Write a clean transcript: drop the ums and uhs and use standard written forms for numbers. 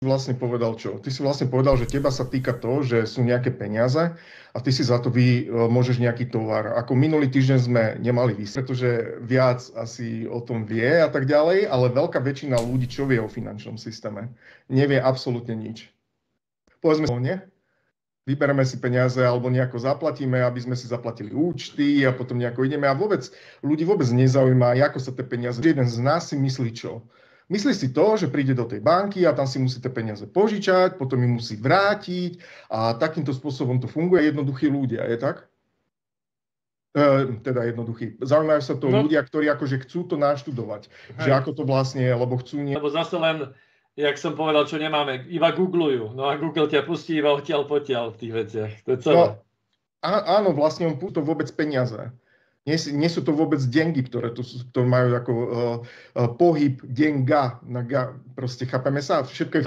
vlastne povedal čo? Ty si vlastne povedal, že teba sa týka to, že sú nejaké peniaze a ty si za to môžeš nejaký tovar. Ako minulý týždeň sme nemali pretože viac asi o tom vie a tak ďalej, ale veľká väčšina ľudí, čo vie o finančnom systéme, nevie absolútne nič. Povedzme si, nie? Vybereme si peniaze alebo nejako zaplatíme, aby sme si zaplatili účty a potom nejako ideme a ľudí vôbec nezaujíma, ako sa tie peniaze. Jeden z nás si myslí čo? Myslí si to, že príde do tej banky a tam si musí tie peniaze požičať, potom ich musí vrátiť a takýmto spôsobom to funguje. Jednoduchí ľudia, je tak? Teda jednoduchý. Zaujímajú sa to ľudia, ktorí akože chcú to naštudovať. Že ako to vlastne je, lebo chcú... Lebo zase len, jak som povedal, čo nemáme, iba googlujú. No a Google ťa pustí iba odtiaľ potiaľ v tých veciach. To je celé. No, áno, vlastne on to vôbec peniaze. Nie sú to vôbec dengy, ktoré to majú ako pohyb denga. Proste chápeme sa? Všetko je...